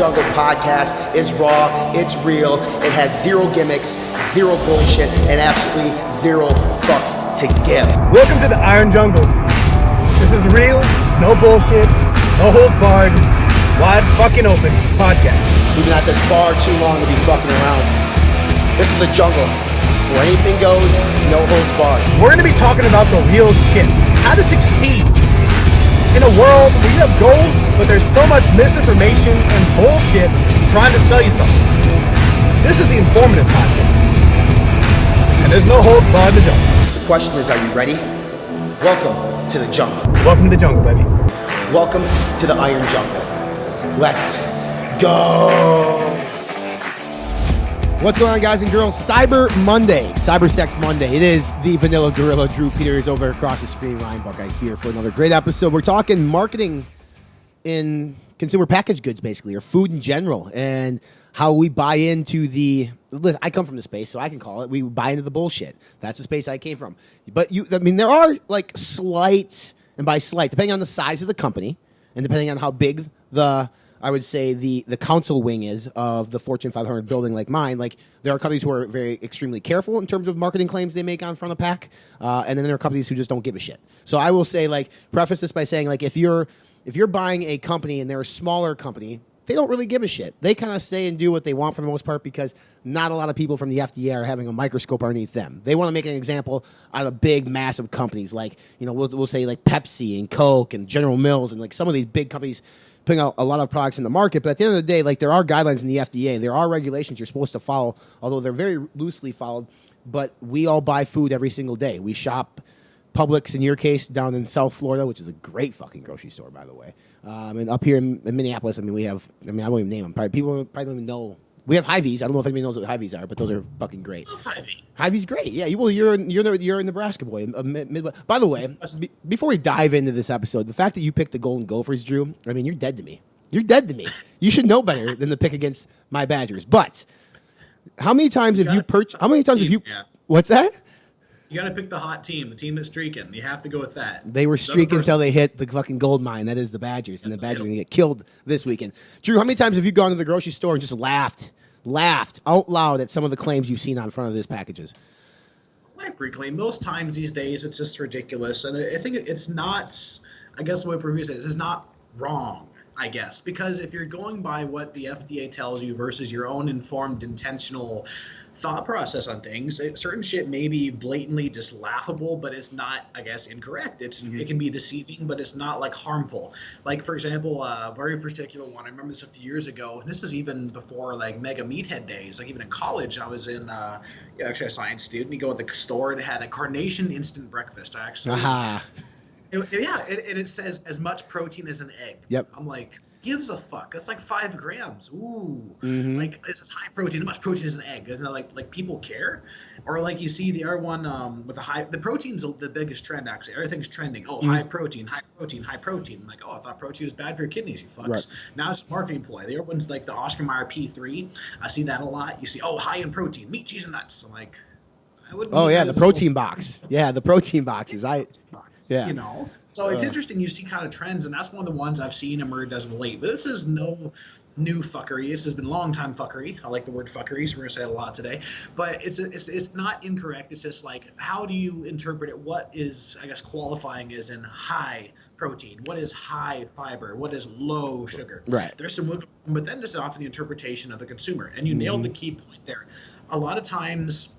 Jungle podcast is raw, it's real, it has zero gimmicks, zero bullshit, and absolutely zero fucks to give. Welcome to the Iron Jungle. This is real, no bullshit, no holds barred, wide fucking open podcast. We've been at this far too long to be fucking around. This is the jungle, where anything goes, no holds barred. We're going to be talking about the real shit, how to succeed in a world where you have goals, but there's so much misinformation and bullshit trying to sell you something. This is the informative podcast, and there's no holds barred in the jungle. The question is, are you ready? Welcome to the jungle. Welcome to the jungle, baby. Welcome to the Iron Jungle. Let's go. What's going on, guys and girls? Cyber Monday, Cyber Sex Monday. It is the Vanilla Gorilla. Drew Peters over across the screen. Ryan Buckeye here for another great episode. We're talking marketing in consumer packaged goods, basically, or food in general, and how we buy into the. Listen, I come from the space, so I can call it. We buy into the bullshit. That's the space I came from. But there are like slight, and by slight, depending on the size of the company, and depending on how big I would say the council wing is of the Fortune 500 building like mine. Like, there are companies who are very extremely careful in terms of marketing claims they make on front of pack, and then there are companies who just don't give a shit. So I will say, like, preface this by saying, like, if you're buying a company and they're a smaller company, they don't really give a shit. They kind of say and do what they want for the most part because not a lot of people from the FDA are having a microscope underneath them. They want to make an example out of big, massive companies like, we'll say like Pepsi and Coke and General Mills and like some of these big companies putting out a lot of products in the market. But at the end of the day, like, there are guidelines in the FDA. There are regulations you're supposed to follow, although they're very loosely followed. But we all buy food every single day. We shop Publix, in your case, down in South Florida, which is a great fucking grocery store, by the way. And up here in Minneapolis, we have, I won't even name them. People probably don't even know. We have Hy-Vees. I don't know if anybody knows what Hy-Vees are, but those are fucking great. I love Hy-Vee. Hy-Vee's great. Yeah, you're a Nebraska boy. By the way, before we dive into this episode, the fact that you picked the Golden Gophers, Drew, you're dead to me. You're dead to me. You should know better than to pick against my Badgers. But how many times have you purchased? How many times have you? Yeah. What's that? You got to pick the hot team, the team that's streaking. You have to go with that. They were streaking until they hit the fucking gold mine. That is the Badgers, and the Badgers are going to get killed this weekend. Drew, how many times have you gone to the grocery store and just laughed out loud at some of the claims you've seen on front of these packages? Quite frequently. Most times these days, it's just ridiculous. And I think it's not, I guess the way Peru says, it's not wrong, I guess. Because if you're going by what the FDA tells you versus your own informed, intentional thought process on things, certain shit may be blatantly just laughable, but it's not, I guess, incorrect. It can be deceiving, but it's not like harmful. Like, for example, a very particular one, I remember this a few years ago, and this is even before like mega meathead days. Like, even in college, I was in actually a science student. You go to the store and it had a Carnation instant breakfast. I actually it says as much protein as an egg. Yep. I'm like, gives a fuck? That's like 5 grams. Ooh. Mm-hmm. Like, this is high protein. How much protein is an egg? Isn't that like people care? Or like you see the other one with the protein's the biggest trend, actually. Everything's trending. Oh, high protein, high protein, high protein. I'm like, oh, I thought protein was bad for your kidneys, you fucks. Right. Now it's a marketing ploy. The other one's like the Oscar Mayer P3. I see that a lot. You see, oh, high in protein, meat, cheese, and nuts. I'm like, I wouldn't. Oh yeah, the protein box. Yeah, the protein boxes. Yeah. So it's interesting. You see kind of trends, and that's one of the ones I've seen emerge as of late. But this is no new fuckery. This has been long time fuckery. I like the word fuckery, so we're gonna say it a lot today. But it's not incorrect. It's just like, how do you interpret it? What is, I guess, qualifying as in high protein? What is high fiber? What is low sugar? Right. There's some wiggle room, but then there's often the interpretation of the consumer. And you nailed the key point there. A lot of times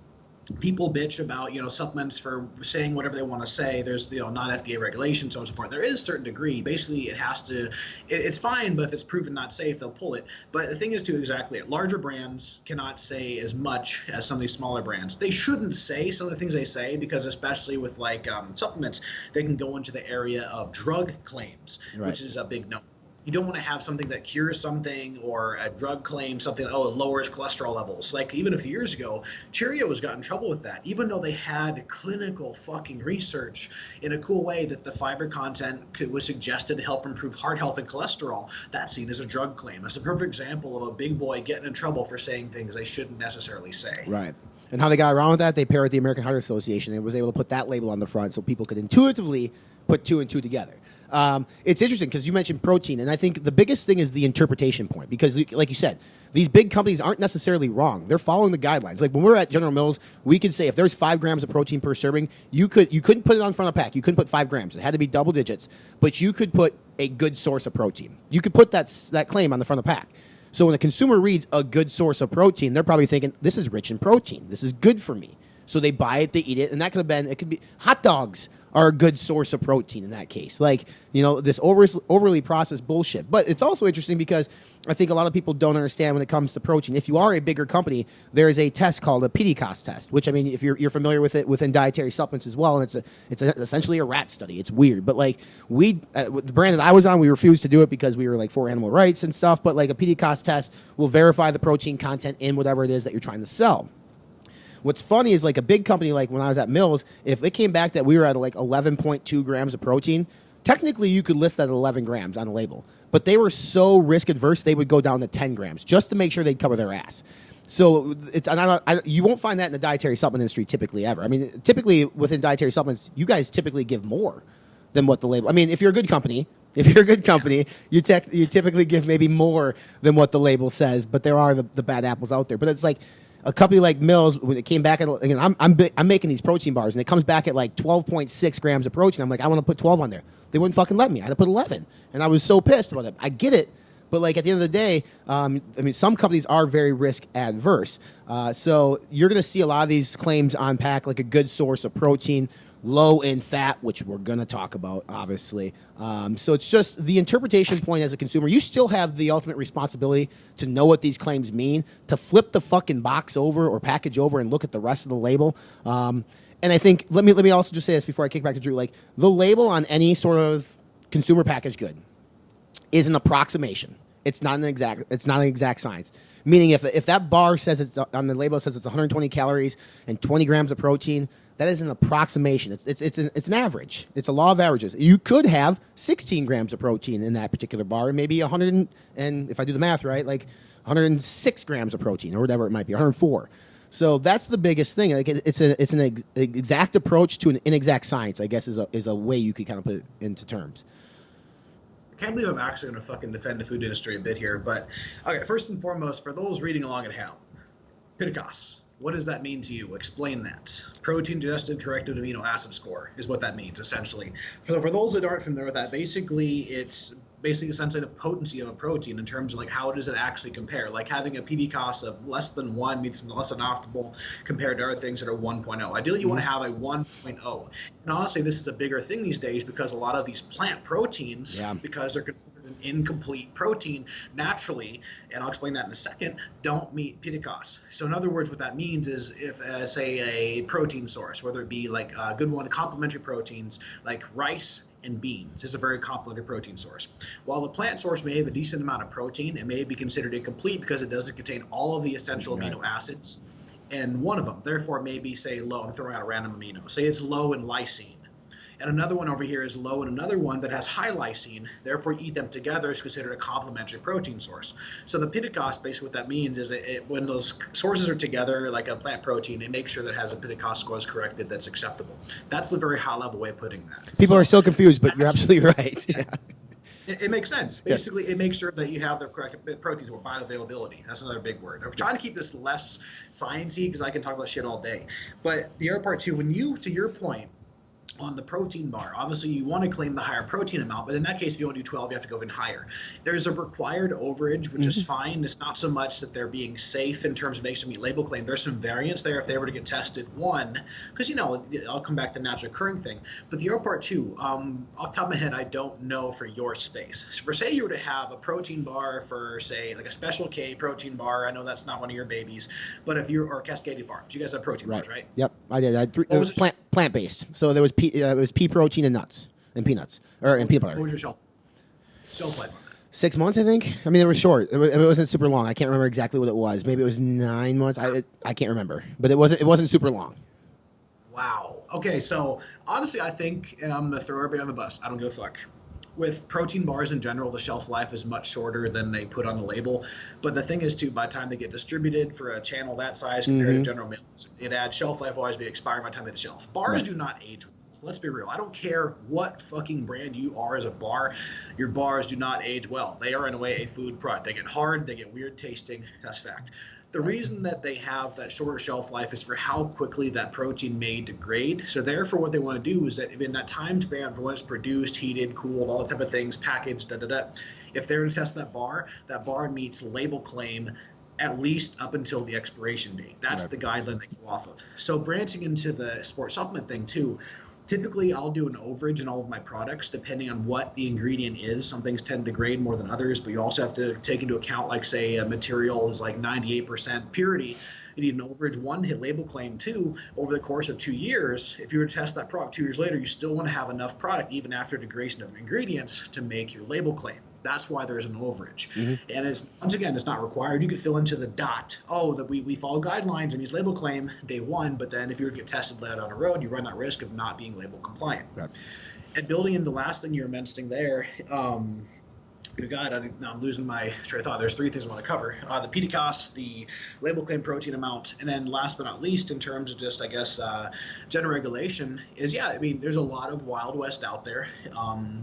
people bitch about, supplements for saying whatever they want to say. There's, not FDA regulations, so on and so forth. There is a certain degree. Basically, it's fine, but if it's proven not safe, they'll pull it. But the thing is, too, exactly it. Larger brands cannot say as much as some of these smaller brands. They shouldn't say some of the things they say because, especially with like supplements, they can go into the area of drug claims, right, which is a big no. You don't want to have something that cures something or a drug claim, something, it lowers cholesterol levels. Like, even a few years ago, Cheerios got in trouble with that, even though they had clinical fucking research in a cool way that the fiber content was suggested to help improve heart health and cholesterol. That's seen as a drug claim. It's a perfect example of a big boy getting in trouble for saying things they shouldn't necessarily say. Right. And how they got around with that, they paired with the American Heart Association. They was able to put that label on the front so people could intuitively put 2 and 2 together. It's interesting because you mentioned protein, and I think the biggest thing is the interpretation point. Because, like you said, these big companies aren't necessarily wrong; they're following the guidelines. Like when we're at General Mills, we could say if there's 5 grams of protein per serving, you couldn't put it on front of pack. You couldn't put 5 grams. It had to be double digits. But you could put a good source of protein. You could put that claim on the front of pack. So when the consumer reads a good source of protein, they're probably thinking this is rich in protein. This is good for me. So they buy it, they eat it, and that it could be hot dogs are a good source of protein in that case. Like, this overly processed bullshit. But it's also interesting because I think a lot of people don't understand when it comes to protein. If you are a bigger company, there is a test called a PDCOS test, which, I mean, if you're familiar with it within dietary supplements as well, and it's essentially a rat study. It's weird. But, like, with the brand that I was on, we refused to do it because we were, like, for animal rights and stuff. But, like, a PDCOS test will verify the protein content in whatever it is that you're trying to sell. What's funny is like a big company, like when I was at Mills, if it came back that we were at like 11.2 grams of protein, technically you could list that at 11 grams on a label. But they were so risk adverse, they would go down to 10 grams just to make sure they'd cover their ass. So you won't find that in the dietary supplement industry typically ever. I mean, typically within dietary supplements, you guys typically give more than what the label. I mean, if you're a good company, you typically give maybe more than what the label says. But there are the bad apples out there. But it's like, a company like Mills, when it came back at, I'm making these protein bars, and it comes back at like 12.6 grams of protein. I'm like, I want to put 12 on there. They wouldn't fucking let me. I had to put 11, and I was so pissed about it. I get it, but like at the end of the day, I mean, some companies are very risk adverse. So you're going to see a lot of these claims on pack, like a good source of protein, low in fat, which we're going to talk about, obviously. So it's just the interpretation point as a consumer. You still have the ultimate responsibility to know what these claims mean, to flip the fucking box over or package over and look at the rest of the label. And I think, let me also just say this before I kick back to Drew, like the label on any sort of consumer packaged good is an approximation. It's not an exact science. Meaning if that bar says it's on the label, it says it's 120 calories and 20 grams of protein, that is an approximation. It's an average. It's a law of averages. You could have 16 grams of protein in that particular bar, and maybe 100 and if I do the math right, like 106 grams of protein or whatever it might be, 104. So that's the biggest thing. Like it's an exact approach to an inexact science, I guess, is a way you could kind of put it into terms. I can't believe I'm actually going to fucking defend the food industry a bit here, but okay. First and foremost, for those reading along at home, PDCOS. What does that mean to you? Explain that. Protein digested corrected amino acid score is what that means, essentially. For those that aren't familiar with that, it's essentially the potency of a protein in terms of like how does it actually compare. Like having a PDCOS of less than 1 means less than optimal compared to other things that are 1.0. Ideally, you want to have a 1.0. And honestly, this is a bigger thing these days because a lot of these plant proteins, because they're considered an incomplete protein naturally, and I'll explain that in a second, don't meet PDCOS. So in other words, what that means is if, say, a protein source, whether it be like a good one, complementary proteins like rice and beans is a very complementary protein source. While the plant source may have a decent amount of protein, it may be considered incomplete because it doesn't contain all of the essential amino acids in one of them. Therefore, it may be, say, low. I'm throwing out a random amino. Say it's low in lysine. And another one over here is low in another one that has high lysine. Therefore, eat them together is considered a complementary protein source. So the PDCOS, basically what that means is when those sources are together, like a plant protein, it makes sure that it has a PDCOS score is corrected that's acceptable. That's the very high-level way of putting that. People are so confused, but you're absolutely right. Yeah. It makes sense. Basically, It makes sure that you have the correct proteins or bioavailability. That's another big word. I'm trying to keep this less sciencey because I can talk about shit all day. But the other part, too, to your point, on the protein bar, obviously you want to claim the higher protein amount, but in that case, if you want to do 12, you have to go even higher. There's a required overage, which is fine. It's not so much that they're being safe in terms of making some meet label claim. There's some variance there if they were to get tested. One, because I'll come back to the natural occurring thing. But the other part too, off the top of my head, I don't know for your space. So for say you were to have a protein bar for say like a Special K protein bar, I know that's not one of your babies, but if you're or Cascadia Farms, you guys have protein bars, right? Yep, I did. It was plant based, so there was it was pea protein and nuts and peanuts and peanut butter. What was your shelf life on that? 6 months, I think. I mean, it was short. It wasn't super long. I can't remember exactly what it was. Maybe it was 9 months. I can't remember, but it wasn't super long. Wow. Okay, so honestly, I think, and I'm gonna throw everybody on the bus. I don't give a fuck. With protein bars in general, the shelf life is much shorter than they put on the label. But the thing is, too, by the time they get distributed for a channel that size compared to General Mills, shelf life will always be expiring by the time they hit the shelf. Bars do not age well. Let's be real. I don't care what fucking brand you are as a bar. Your bars do not age well. They are in a way a food product. They get hard. They get weird tasting. That's fact. The reason that they have that shorter shelf life is for how quickly that protein may degrade. So therefore, what they want to do is that in that time span for when it's produced, heated, cooled, all that type of things, packaged, if they're to test that bar meets label claim at least up until the expiration date. That's the guideline they go off of. So branching into the sports supplement thing too, typically I'll do an overage in all of my products depending on what the ingredient is. Some things tend to degrade more than others, but you also have to take into account, like say a material is like 98% purity. You need an overage 1 hit label claim 2 over the course of 2 years. If you were to test that product 2 years later, you still want to have enough product even after degradation of ingredients to make your label claim. That's why there's an overage. And it's, once again, it's not required. You could fill into the dot. Oh, that we follow guidelines and use label claim day 1, but then if you were to get tested later down the road, you run that risk of not being label compliant. And building in the last thing you were mentioning there, good God, I'm losing my train of thought. There's 3 things I want to cover. The PDCAS, the label claim protein amount, and then last but not least, in terms of just, I guess, general regulation is, I mean, there's a lot of Wild West out there,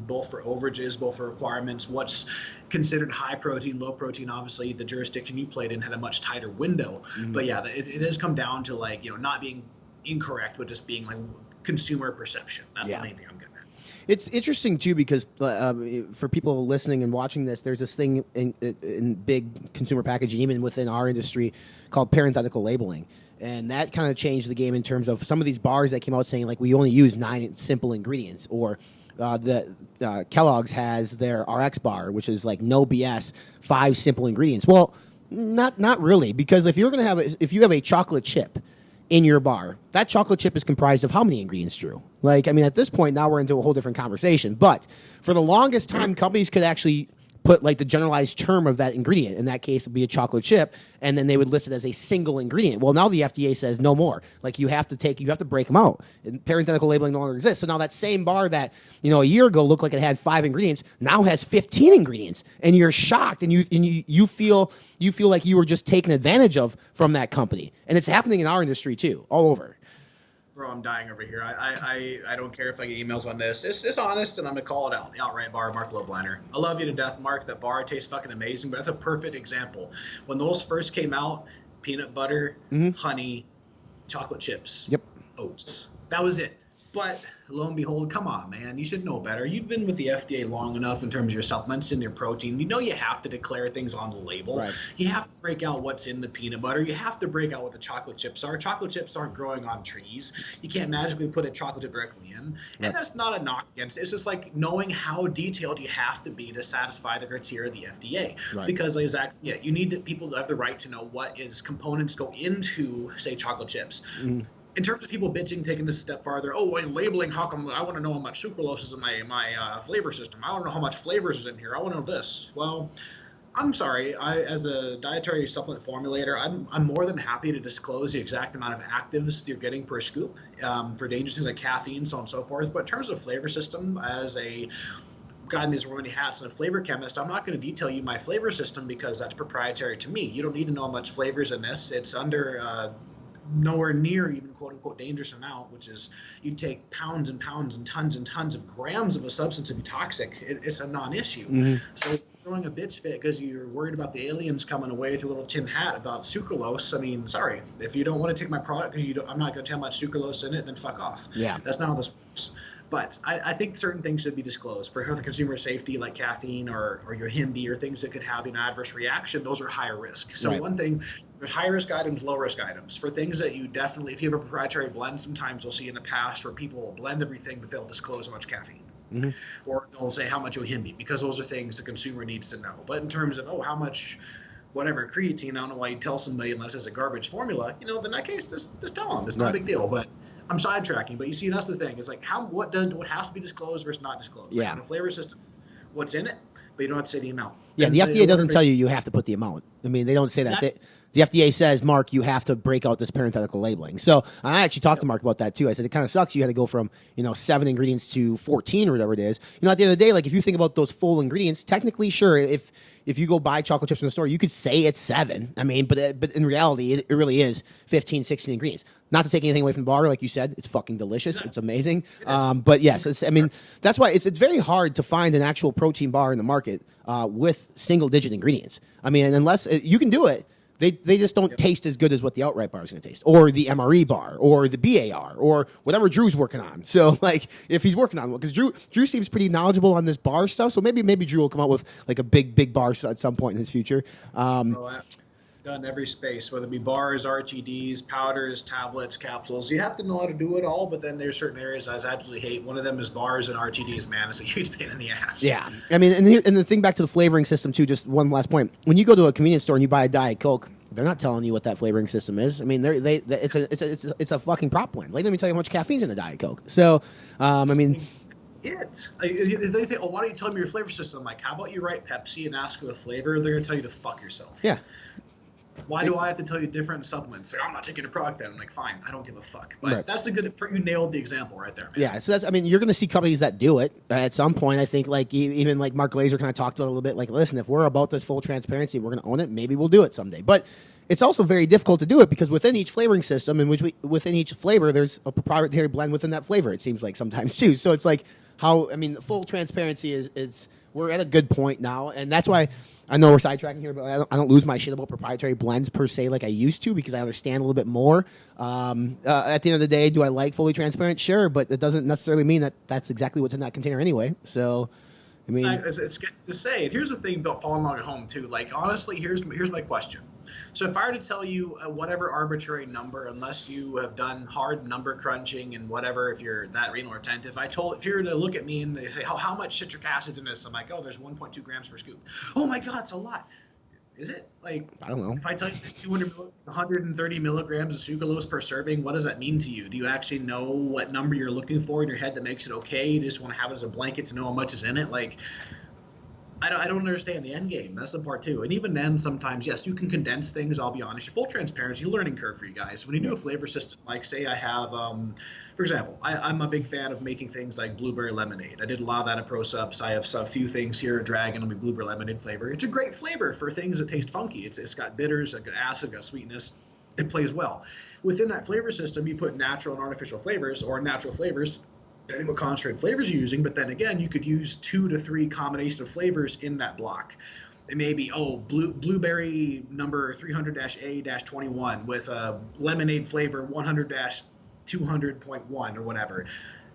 both for overages, both for requirements. What's considered high protein, low protein, obviously, the jurisdiction you played in had a much tighter window. But yeah, it has come down to, like, not being incorrect, but just being, like, consumer perception. That's the main thing I'm getting at. It's interesting, too, because for people listening and watching this, there's this thing in big consumer packaging, even within our industry, called parenthetical labeling. And that kind of changed the game in terms of some of these bars that came out saying, like, we only use 9 simple ingredients. Or Kellogg's has their RX bar, which is like no BS, 5 simple ingredients. Well, not really, because if you have a chocolate chip in your bar, that chocolate chip is comprised of how many ingredients, Drew? Like, I mean, at this point, now we're into a whole different conversation. But for the longest time, companies could actually put, like, the generalized term of that ingredient. In that case, it would be a chocolate chip, and then they would list it as a single ingredient. Well, now the FDA says no more. Like, you have to break them out. And parenthetical labeling no longer exists. So now that same bar that, a year ago looked like it had 5 ingredients now has 15 ingredients. And you're shocked, and you feel like you were just taken advantage of from that company. And it's happening in our industry, too, all over. Bro, I'm dying over here. I don't care if I get emails on this. It's honest, and I'm going to call it out. The Outright Bar, Mark Lobliner. I love you to death, Mark. That bar tastes fucking amazing, but that's a perfect example. When those first came out, peanut butter, honey, chocolate chips, oats. That was it. But lo and behold, come on, man. You should know better. You've been with the FDA long enough in terms of your supplements and your protein. You have to declare things on the label. Right. You have to break out what's in the peanut butter. You have to break out what the chocolate chips are. Chocolate chips aren't growing on trees. You can't magically put a chocolate chip directly in. And that's not a knock against it. It's just like knowing how detailed you have to be to satisfy the criteria of the FDA. Right. Because you need people to have the right to know what components go into, say, chocolate chips. In terms of people bitching, taking this a step farther, and labeling, how come I want to know how much sucralose is in my flavor system? I want to know how much flavors is in here. I want to know this. Well, I'm sorry. As a dietary supplement formulator, I'm more than happy to disclose the exact amount of actives you're getting per scoop for dangerous things like caffeine, so on and so forth. But in terms of flavor system, as a guy in these many hats and a flavor chemist, I'm not going to detail you my flavor system because that's proprietary to me. You don't need to know how much flavors in this. It's under nowhere near even quote-unquote dangerous amount, which is you take pounds and pounds and tons of grams of a substance to be toxic. It's a non-issue. So throwing a bitch fit because you're worried about the aliens coming away with your little tin hat about sucralose, I mean, sorry. If you don't want to take my product because I'm not going to tell how much sucralose in it, then fuck off. Yeah. That's not how this works. But I think certain things should be disclosed for the consumer safety, like caffeine or your HIMBY or things that could have an adverse reaction. Those are higher risk. So one thing, there's high risk items, low risk items. For things that you definitely, if you have a proprietary blend, sometimes you'll see in the past where people will blend everything, but they'll disclose how much caffeine. Or they'll say how much HIMBY, because those are things the consumer needs to know. But in terms of, how much whatever creatine, I don't know why you tell somebody unless it's a garbage formula, then in that case, just tell them. It's not a big deal. But I'm sidetracking, but you see, that's the thing. It's like what has to be disclosed versus not disclosed. Like in a flavor system, what's in it, but you don't have to say the amount. Yeah, and the FDA doesn't tell you have to put the amount. I mean, they don't say that. the FDA says, Mark, you have to break out this parenthetical labeling. So I actually talked to Mark about that too. I said it kind of sucks. You had to go from 7 ingredients to 14 or whatever it is. At the end of the day, like if you think about those full ingredients, technically, sure, if you go buy chocolate chips in the store, you could say it's 7. I mean, but in reality, it really is 15, 16 ingredients. Not to take anything away from the bar, like you said, it's fucking delicious. It's amazing. But yes, that's why it's very hard to find an actual protein bar in the market with single-digit ingredients. I mean, unless you can do it. They just don't taste as good as what the outright bar is going to taste, or the MRE bar, or the BAR, or whatever Drew's working on. So, like, if he's working on one, because Drew seems pretty knowledgeable on this bar stuff, so maybe Drew will come out with like a big bar at some point in his future. Done every space, whether it be bars, RTDs, powders, tablets, capsules. You have to know how to do it all, but then there's certain areas I absolutely hate. One of them is bars and RTDs, man. It's a huge pain in the ass. Yeah. I mean, and the thing back to the flavoring system, too, just one last point. When you go to a convenience store and you buy a Diet Coke, they're not telling you what that flavoring system is. I mean, it's a fucking prop blend. Like, let me tell you how much caffeine's in a Diet Coke. So, I mean... They think, why don't you tell me your flavor system? I'm like, how about you write Pepsi and ask for the flavor? They're going to tell you to fuck yourself. Yeah. Why do I have to tell you different supplements? Like, I'm not taking a product then. I'm like, fine, I don't give a fuck. But right. That's you nailed the example right there, man. Yeah, so you're going to see companies that do it at some point. I think like even like Mark Glazer kind of talked about it a little bit. Like, listen, if we're about this full transparency, we're going to own it. Maybe we'll do it someday. But it's also very difficult to do it because within each flavoring system, within each flavor, there's a proprietary blend within that flavor. It seems like sometimes too. So it's like full transparency is we're at a good point now, and that's why. I know we're sidetracking here, but I don't lose my shit about proprietary blends per se like I used to because I understand a little bit more. At the end of the day, do I like fully transparent? Sure, but it doesn't necessarily mean that that's exactly what's in that container anyway. So, I mean... It's good to say. And here's the thing about following along at home, too. Like, honestly, here's my question. So if I were to tell you whatever arbitrary number, unless you have done hard number crunching and whatever, if you're that renal retentive, if you were to look at me and say, how much citric acid's in this? I'm like, oh, there's 1.2 grams per scoop. Oh, my God, it's a lot. Is it? Like, I don't know. If I tell you there's 130 milligrams of sucralose per serving, what does that mean to you? Do you actually know what number you're looking for in your head that makes it okay? You just want to have it as a blanket to know how much is in it? Like, I don't understand the end game. That's the part too. And even then, sometimes, yes, you can condense things. I'll be honest. Full transparency, learning curve for you guys. When you do a flavor system, like say I have, for example, I'm a big fan of making things like blueberry lemonade. I did a lot of that at ProSups. I have a few things here at Dragon on my blueberry lemonade flavor. It's a great flavor for things that taste funky. It's got bitters, it's got acid, got sweetness. It plays well. Within that flavor system, you put natural and artificial flavors or natural flavors. Depending what concentrated flavors you're using, but then again, you could use 2 to 3 combinations of flavors in that block. It may be, blueberry number 300-A-21 with a lemonade flavor 100-200.1 or whatever.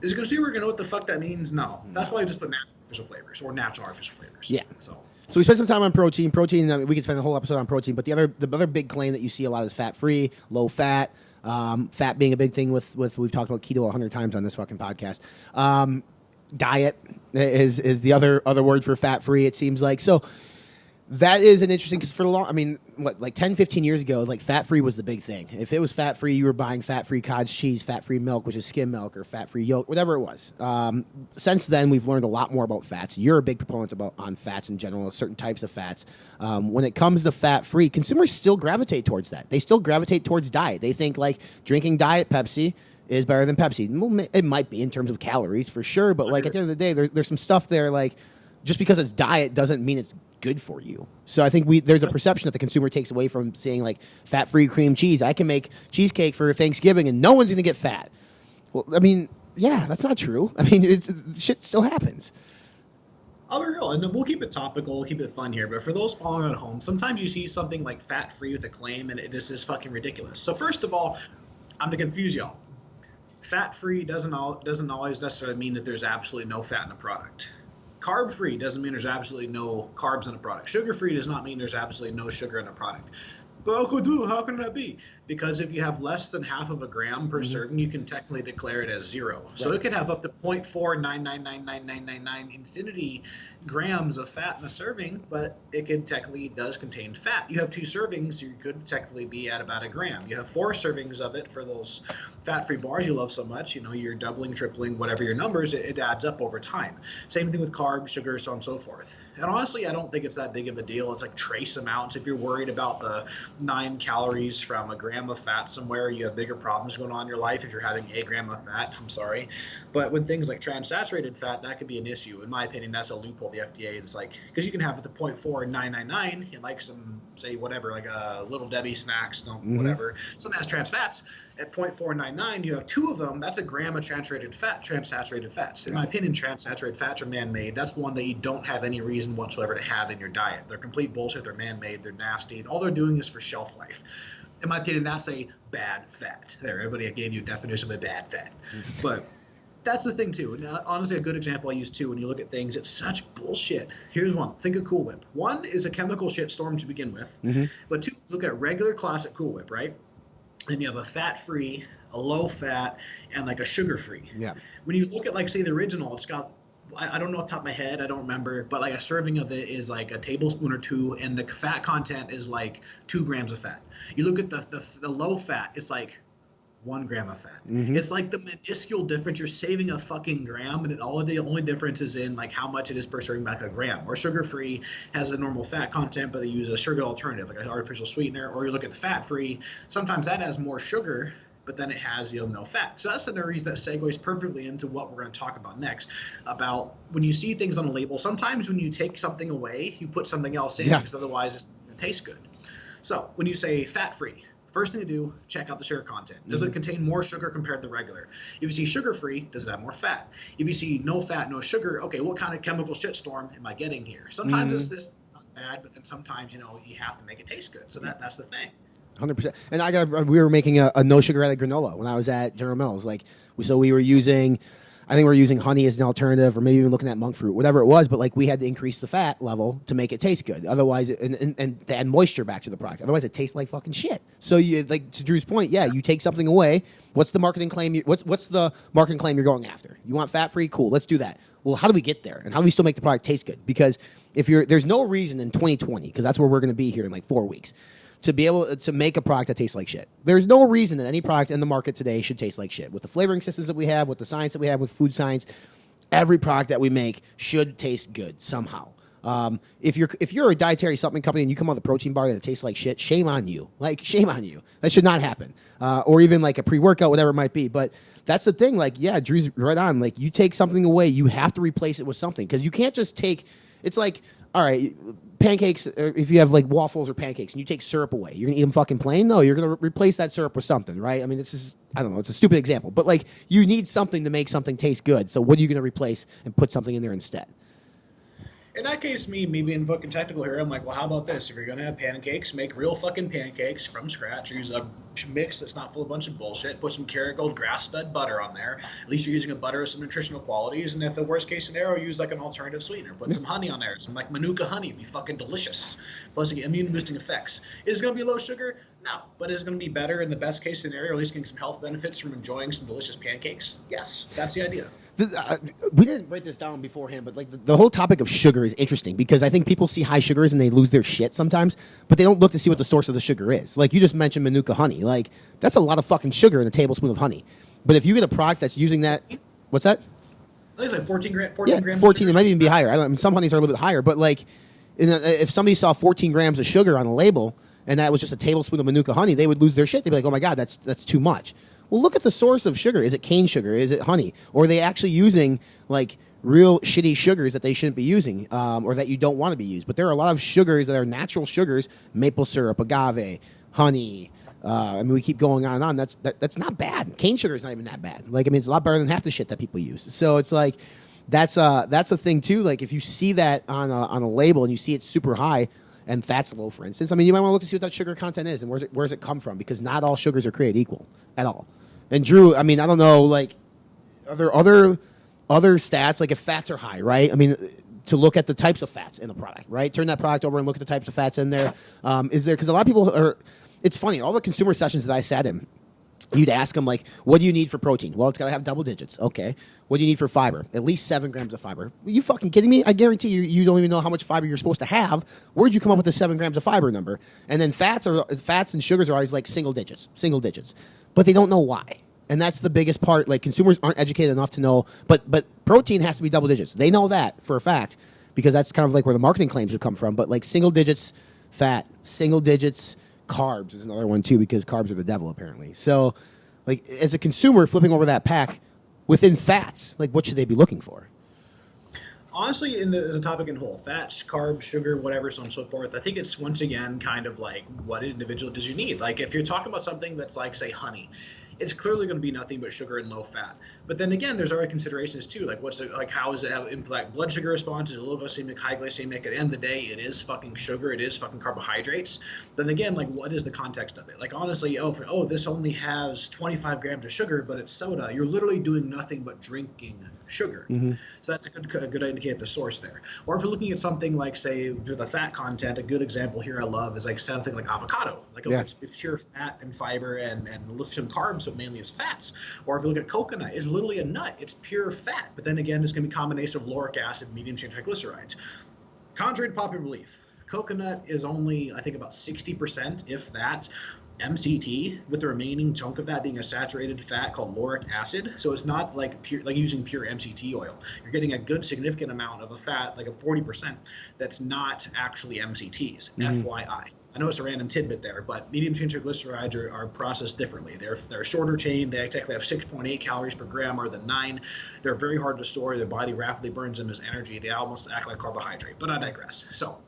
Is the consumer going to know what the fuck that means? No. That's why I just put natural artificial flavors or natural artificial flavors. Yeah. So we spent some time on protein. Protein, we could spend a whole episode on protein, but the other big claim that you see a lot is fat-free, low fat. Fat being a big thing with we've talked about keto 100 times on this fucking podcast. Diet is the other word for fat free. It seems like so. That is an interesting because for like 10, 15 years ago, like fat free was the big thing. If it was fat free, you were buying fat free cottage cheese, fat free milk, which is skim milk, or fat free yolk, whatever it was. Since then, we've learned a lot more about fats. You're a big proponent on fats in general, certain types of fats. When it comes to fat free, consumers still gravitate towards that. They still gravitate towards diet. They think like drinking Diet Pepsi is better than Pepsi. Well, it might be in terms of calories for sure, but like at the end of the day, there's some stuff there like just because it's diet doesn't mean it's good for you. So I think there's a perception that the consumer takes away from saying like fat-free cream cheese. I can make cheesecake for Thanksgiving and no one's going to get fat. Well, I mean, yeah, that's not true. I mean, shit still happens. I'll be real, and we'll keep it topical, we'll keep it fun here, but for those following at home, sometimes you see something like fat-free with a claim, and it is fucking ridiculous. So first of all, I'm to confuse y'all. Fat-free doesn't always necessarily mean that there's absolutely no fat in a product. Carb-free doesn't mean there's absolutely no carbs in a product. Sugar-free does not mean there's absolutely no sugar in a product. But how can that be? Because if you have less than half of a gram per serving, you can technically declare it as 0. Right. So it could have up to 0.4999999 infinity grams of fat in a serving, but it does contain fat. You have 2 servings, you could technically be at about a gram. You have 4 servings of it for those fat-free bars you love so much. You know, you're doubling, tripling, whatever your numbers, it adds up over time. Same thing with carbs, sugar, so on and so forth. And honestly, I don't think it's that big of a deal. It's like trace amounts. If you're worried about the 9 calories from a gram of fat somewhere, you have bigger problems going on in your life if you're having a gram of fat. I'm sorry. But with things like transsaturated fat, that could be an issue. In my opinion, that's a loophole the FDA is like, because you can have the 0.4 and 999 and like some, say, whatever, like a Little Debbie snacks, whatever. Some has trans fats. At 0.499, you have 2 of them. That's a gram of transsaturated fats. In my opinion, transsaturated fats are man-made. That's one that you don't have any reason whatsoever to have in your diet. They're complete bullshit. They're man-made. They're nasty. All they're doing is for shelf life. In my opinion, that's a bad fat. There, everybody gave you a definition of a bad fat. But that's the thing, too. Now, honestly, a good example I use, too, when you look at things, it's such bullshit. Here's one. Think of Cool Whip. One is a chemical shitstorm to begin with. But 2, look at regular classic Cool Whip, right? And you have a fat-free, a low-fat, and like a sugar-free. Yeah. When you look at, like, say, the original, it's got, I don't know off the top of my head, I don't remember, but like a serving of it is like a tablespoon or 2, and the fat content is like 2 grams of fat. You look at the low-fat, it's like 1 gram of fat. It's like the minuscule difference. You're saving a fucking gram, and the only difference is in like how much it is per serving, like a gram. Or sugar-free has a normal fat content, but they use a sugar alternative, like an artificial sweetener. Or you look at the fat-free, sometimes that has more sugar, but then it has no fat. So that's another reason that segues perfectly into what we're going to talk about next, about when you see things on a label. Sometimes when you take something away, you put something else in, because otherwise it's going to taste good. So when you say fat-free, first thing to do, check out the sugar content. Does it contain more sugar compared to the regular? If you see sugar-free, does it have more fat? If you see no fat, no sugar, okay, what kind of chemical shitstorm am I getting here? Sometimes it's this not bad, but then sometimes, you have to make it taste good. So that's the thing. 100%. And we were making a no sugar added granola when I was at General Mills. We were using, I think we were using honey as an alternative, or maybe even looking at monk fruit, whatever it was. But like we had to increase the fat level to make it taste good. Otherwise, and to add moisture back to the product. Otherwise, it tastes like fucking shit. So you, like to Drew's point, you take something away. What's the marketing claim? What's the marketing claim you're going after? You want fat free? Cool, let's do that. Well, how do we get there? And how do we still make the product taste good? Because there's no reason in 2020, because that's where we're going to be here in like 4 weeks, to be able to make a product that tastes like shit. There's no reason that any product in the market today should taste like shit. With the flavoring systems that we have, with the science that we have, with food science, every product that we make should taste good somehow. If you're a dietary supplement company and you come out with a protein bar that tastes like shit, shame on you. Like, shame on you. That should not happen. Or even like a pre-workout, whatever it might be. But that's the thing. Like, yeah, Drew's right on. Like, you take something away, you have to replace it with something. Because you can't just take... It's like... All right, pancakes, if you have like waffles or pancakes and you take syrup away, you're going to eat them fucking plain? No, you're going to replace that syrup with something, right? I mean, I don't know, it's a stupid example. But like, you need something to make something taste good. So what are you going to replace and put something in there instead? In that case, me being fucking technical here, I'm like, well, how about this? If you're going to have pancakes, make real fucking pancakes from scratch. Use a mix that's not full of a bunch of bullshit. Put some Kerrygold grass-fed butter on there. At least you're using a butter with some nutritional qualities. And if the worst-case scenario, use like an alternative sweetener. Put some honey on there. Some like Manuka honey. It'd be fucking delicious. Plus, you get immune-boosting effects. Is it going to be low sugar? No. But is it going to be better in the best-case scenario, at least getting some health benefits from enjoying some delicious pancakes? Yes. That's the idea. We didn't write this down beforehand, but like the whole topic of sugar is interesting because I think people see high sugars and they lose their shit sometimes, but they don't look to see what the source of the sugar is. Like you just mentioned Manuka honey. Like that's a lot of fucking sugar in a tablespoon of honey. But if you get a product that's using that, what's that? I think it's like 14 grams. 14. It might even be higher. I mean, some honeys are a little bit higher, but like if somebody saw 14 grams of sugar on a label and that was just a tablespoon of Manuka honey, they would lose their shit. They'd be like, oh my God, that's too much. Well, look at the source of sugar. Is it cane sugar? Is it honey? Or are they actually using like real shitty sugars that they shouldn't be using or that you don't want to be used? But there are a lot of sugars that are natural sugars, maple syrup, agave, honey. I mean, we keep going on and on. That's not bad. Cane sugar is not even that bad. Like, I mean, it's a lot better than half the shit that people use. So it's like that's a thing too. Like if you see that on a label and you see it's super high and fat's low, for instance, I mean, you might want to look to see what that sugar content is and where's it come from, because not all sugars are created equal at all. And Drew, I mean, I don't know, like, are there other stats, like if fats are high, right? I mean, to look at the types of fats in a product, right? Turn that product over and look at the types of fats in there. Is there, because a lot of people are, it's funny, all the consumer sessions that I sat in, you'd ask them, like, what do you need for protein? Well, it's got to have double digits. Okay. What do you need for fiber? At least 7 grams of fiber. Are you fucking kidding me? I guarantee you don't even know how much fiber you're supposed to have. Where'd you come up with the 7 grams of fiber number? And then fats and sugars are always like single digits. But they don't know why. And that's the biggest part. Like, consumers aren't educated enough to know. But protein has to be double digits. They know that for a fact. because that's kind of like where the marketing claims have come from. But like single digits fat, single digits carbs is another one too, because carbs are the devil apparently. So like as a consumer flipping over that pack within fats, like what should they be looking for? Honestly, as a topic in whole, fat, carbs, sugar, whatever, so on and so forth, I think it's once again kind of like what individual does you need. Like if you're talking about something that's like, say, honey, it's clearly going to be nothing but sugar and low fat. But then again, there's other considerations too, like how does it have impact blood sugar response? Is it low glycemic, high glycemic? At the end of the day, it is fucking sugar, it is fucking carbohydrates. Then again, like what is the context of it? Like honestly, this only has 25 grams of sugar, but it's soda. You're literally doing nothing but drinking sugar. So that's a good indicator the source there. Or if you're looking at something like, say, the fat content, a good example here I love is like something like avocado. Like it's pure fat and fiber and some carbs, but mainly it's fats. Or if you look at coconut, it's literally a nut. It's pure fat. But then again, it's going to be a combination of lauric acid, medium chain triglycerides. Contrary to popular belief, coconut is only, I think, about 60%, if that, MCT, with the remaining chunk of that being a saturated fat called lauric acid. So it's not like pure, like using pure MCT oil. You're getting a good significant amount of a fat, like a 40%, that's not actually MCTs. FYI. I know it's a random tidbit there, but medium chain triglycerides are processed differently. They're shorter chain. They technically have 6.8 calories per gram rather than 9. They're very hard to store. Their body rapidly burns them as energy. They almost act like carbohydrate, but I digress. So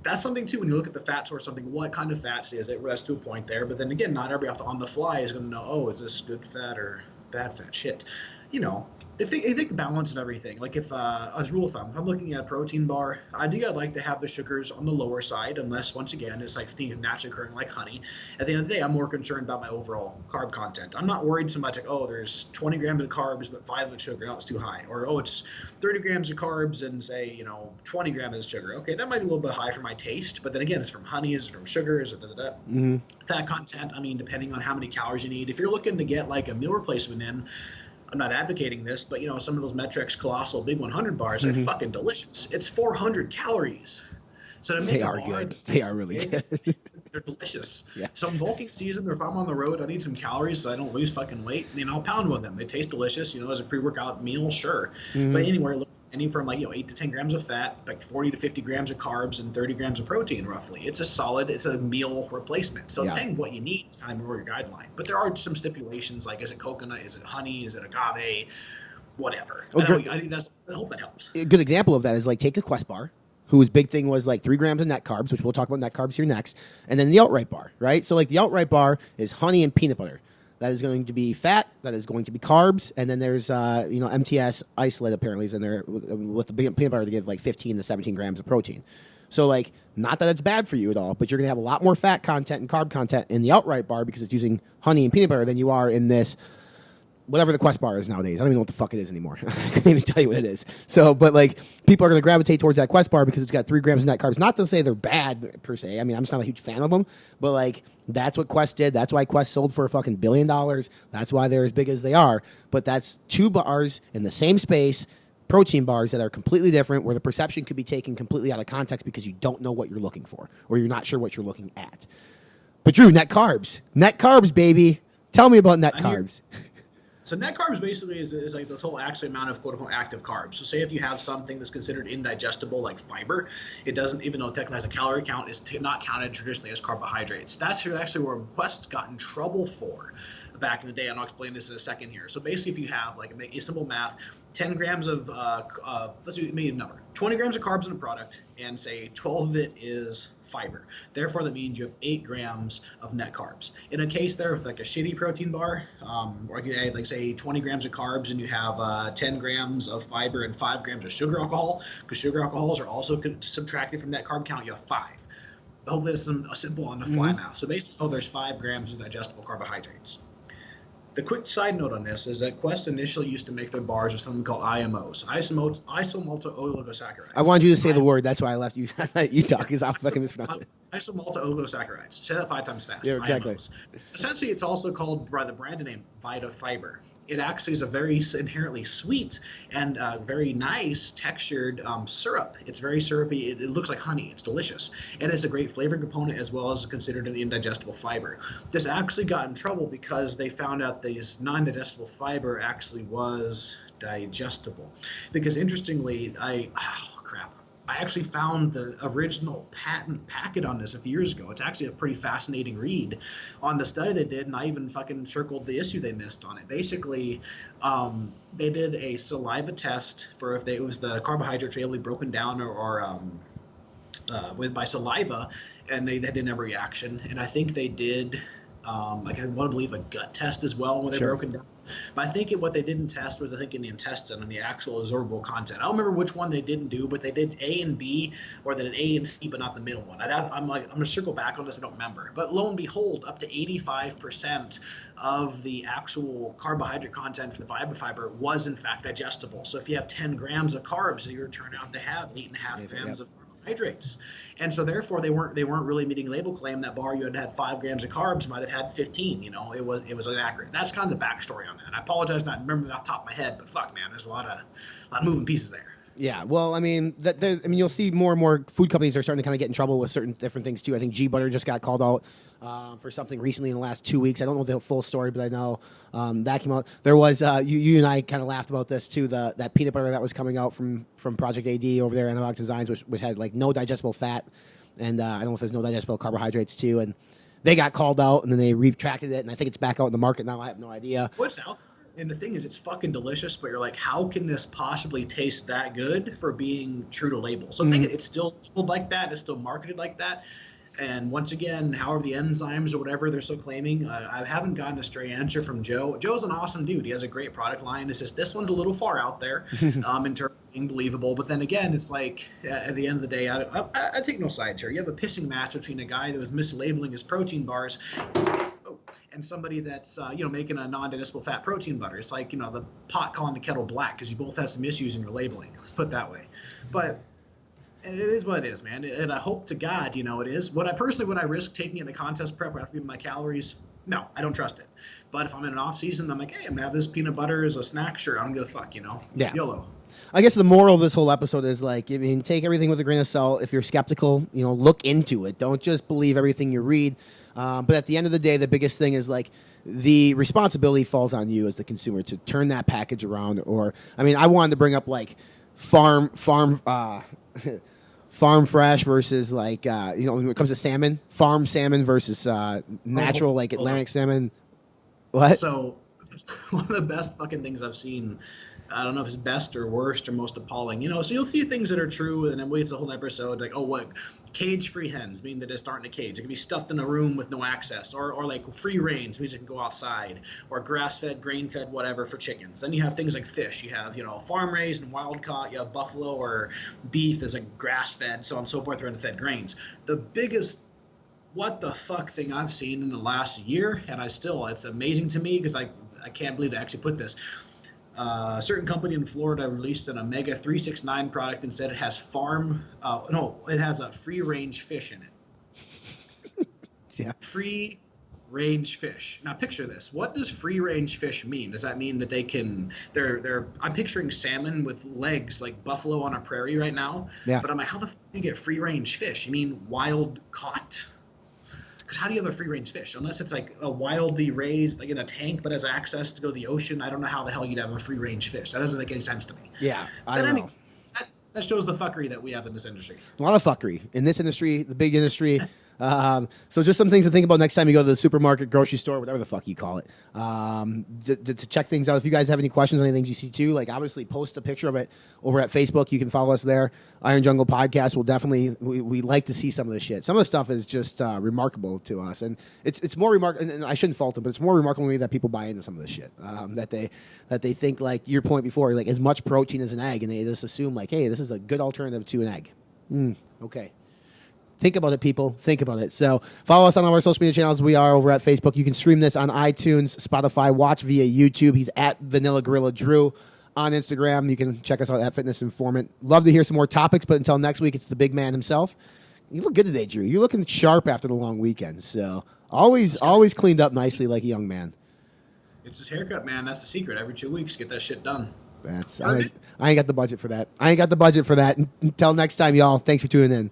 that's something too, when you look at the fat source, something, what kind of fats is it? That's to a point there. But then again, not everybody on the fly is going to know, oh, is this good fat or bad fat? Shit. You know, I think balance of everything. Like if, as a rule of thumb, if I'm looking at a protein bar, I'd like to have the sugars on the lower side, unless, once again, it's like things naturally occurring like honey. At the end of the day, I'm more concerned about my overall carb content. I'm not worried so much like, oh, there's 20 grams of carbs, but 5 of it's sugar. No, it's too high. Or, oh, it's 30 grams of carbs and say, 20 grams of sugar. Okay, that might be a little bit high for my taste. But then again, it's from honey, is it from sugar, is it fat content? I mean, depending on how many calories you need. If you're looking to get like a meal replacement in, I'm not advocating this, but some of those Metrix Colossal Big 100 bars are fucking delicious. It's 400 calories. So to make they are good. They are really good. They're delicious. Yeah. So in bulking season, or if I'm on the road, I need some calories so I don't lose fucking weight. I'll pound with them. They taste delicious. As a pre-workout meal, sure. But anywhere, look, any from 8 to 10 grams of fat, like 40 to 50 grams of carbs, and 30 grams of protein, roughly. It's a meal replacement. So depending what you need, it's kind of more your guideline. But there are some stipulations, like is it coconut, is it honey, is it agave, whatever. I hope that helps. A good example of that is like take a Quest bar, whose big thing was like 3 grams of net carbs, which we'll talk about net carbs here next, and then the Outright bar, right? So like the Outright bar is honey and peanut butter. That is going to be fat. That is going to be carbs. And then there's, MTS isolate apparently is in there with the peanut butter to give like 15 to 17 grams of protein. So like, not that it's bad for you at all, but you're going to have a lot more fat content and carb content in the Outright bar because it's using honey and peanut butter than you are in this, whatever the Quest bar is nowadays. I don't even know what the fuck it is anymore. I can't even tell you what it is. So, but like, people are going to gravitate towards that Quest bar because it's got 3 grams of net carbs. Not to say they're bad per se. I mean, I'm just not a huge fan of them, but like, that's what Quest did. That's why Quest sold for a fucking $1 billion. That's why they're as big as they are. But that's 2 bars in the same space, protein bars that are completely different, where the perception could be taken completely out of context because you don't know what you're looking for, or you're not sure what you're looking at. But Drew, net carbs, baby. Tell me about net carbs. So net carbs basically is like this whole actual amount of quote-unquote active carbs. So say if you have something that's considered indigestible like fiber, it doesn't, even though it technically has a calorie count, is not counted traditionally as carbohydrates. That's actually where Quest got in trouble for back in the day, and I'll explain this in a second here. So basically if you have, like, a simple math, 10 grams of, let's do a number, 20 grams of carbs in a product, and say 12 of it is fiber. Therefore, that means you have 8 grams of net carbs. In a case there with like a shitty protein bar, or you have, like, say 20 grams of carbs and you have 10 grams of fiber and 5 grams of sugar alcohol, because sugar alcohols are also subtracted from net carb count, you have 5. Hopefully this is simple on the fly math. So basically, there's 5 grams of digestible carbohydrates. The quick side note on this is that Quest initially used to make their bars with something called IMOs, isomalto-oligosaccharides. I wanted you to say the word. That's why I left you. You talk, because I'll fucking mispronounce it. Isomalto-oligosaccharides. Say that 5 times fast. Yeah, exactly. IMOs. Essentially, it's also called by the brand name Vita Fiber. It actually is a very inherently sweet and very nice textured syrup. It's very syrupy. It looks like honey. It's delicious. And it's a great flavor component as well as considered an indigestible fiber. This actually got in trouble because they found out this non-digestible fiber actually was digestible. Because interestingly, I I actually found the original patent packet on this a few years ago. It's actually a pretty fascinating read on the study they did, and I even fucking circled the issue they missed on it. Basically, they did a saliva test for if it was the carbohydrates were able to be broken down or by saliva, and they didn't have a reaction. And I think they did, I want to believe, a gut test as well when they broken down. But I think what they didn't test was, I think, in the intestine and the actual absorbable content. I don't remember which one they didn't do, but they did A and B, or they did A and C, but not the middle one. I'm going to circle back on this. I don't remember. But lo and behold, up to 85% of the actual carbohydrate content for the fiber was, in fact, digestible. So if you have 10 grams of carbs, you're turn out to have 8.5 grams of carbohydrates. And so therefore they weren't really meeting label claim that bar you had 5 grams of carbs might have had 15. It was inaccurate. That's kind of the backstory on that. I apologize not remembering that off the top of my head, but fuck, man, there's a lot of moving pieces there. Yeah, well, I mean, you'll see more and more food companies are starting to kind of get in trouble with certain different things too. I think G Butter just got called out for something recently in the last 2 weeks. I don't know the full story, but I know that came out. There was you and I kind of laughed about this too. That peanut butter that was coming out from Project AD over there, Analog Designs, which had like no digestible fat, and I don't know if there's no digestible carbohydrates too, and they got called out, and then they retracted it, and I think it's back out in the market now. I have no idea. What's out? And the thing is, it's fucking delicious, but you're like, how can this possibly taste that good for being true to label? So I think it's still labeled like that. It's still marketed like that. And once again, however the enzymes or whatever they're still claiming, I haven't gotten a straight answer from Joe. Joe's an awesome dude. He has a great product line. It's just this one's a little far out there in terms of being believable. But then again, it's like at the end of the day, I take no sides here. You have a pissing match between a guy that was mislabeling his protein bars and somebody that's making a non-digestible fat protein butter. It's like the pot calling the kettle black because you both have some issues in your labeling. Let's put it that way. But it is what it is, man. And I hope to God, it is. Would I risk taking it in the contest prep after giving my calories? No, I don't trust it. But if I'm in an off season, I'm like, hey, I'm gonna have this peanut butter as a snack. Sure, I don't give a fuck, Yeah. YOLO. I guess the moral of this whole episode is take everything with a grain of salt. If you're skeptical, look into it. Don't just believe everything you read. But at the end of the day, the biggest thing is the responsibility falls on you as the consumer to turn that package around. Or, I wanted to bring up farm fresh versus when it comes to salmon, farm salmon versus natural Atlantic salmon. What? So one of the best fucking things I've seen, I don't know if it's best or worst or most appalling, so you'll see things that are true, and then it's a whole episode cage-free hens, meaning they just aren't in a cage. It can be stuffed in a room with no access, or free range, means it can go outside, or grass-fed, grain-fed, whatever for chickens. Then you have things like fish. You have, farm-raised and wild-caught. You have buffalo or beef is grass-fed, so on and so forth, or in fed grains. The biggest what the fuck thing I've seen in the last year, and it's amazing to me because I can't believe they actually put this. A certain company in Florida released an Omega 369 product and said it has it has a free range fish in it. Yeah. Free range fish. Now picture this. What does free range fish mean? Does that mean that I'm picturing salmon with legs like buffalo on a prairie right now. Yeah. But I'm like, how the fuck do you get free range fish? You mean wild caught? Because how do you have a free range fish? Unless it's a wildly raised, in a tank, but has access to go to the ocean. I don't know how the hell you'd have a free range fish. That doesn't make any sense to me. Yeah, I don't know. That shows the fuckery that we have in this industry. A lot of fuckery in this industry, the big industry. So just some things to think about next time you go to the supermarket, grocery store, whatever the fuck you call it, to check things out. If you guys have any questions on anything you see too, obviously post a picture of it over at Facebook. You can follow us there. Iron Jungle Podcast will definitely, we like to see some of this shit. Some of the stuff is just remarkable to us. And it's more remarkable, and I shouldn't fault them, but it's more remarkable to me that people buy into some of this shit. That they think, your point before, as much protein as an egg, and they just assume, hey, this is a good alternative to an egg. Okay. Think about it, people. Think about it. So follow us on all our social media channels. We are over at Facebook. You can stream this on iTunes, Spotify, watch via YouTube. He's at Vanilla Gorilla Drew on Instagram. You can check us out at Fitness Informant. Love to hear some more topics, but until next week, it's the big man himself. You look good today, Drew. You're looking sharp after the long weekend. So always cleaned up nicely like a young man. It's his haircut, man. That's the secret. Every 2 weeks, get that shit done. I ain't got the budget for that. Until next time, y'all. Thanks for tuning in.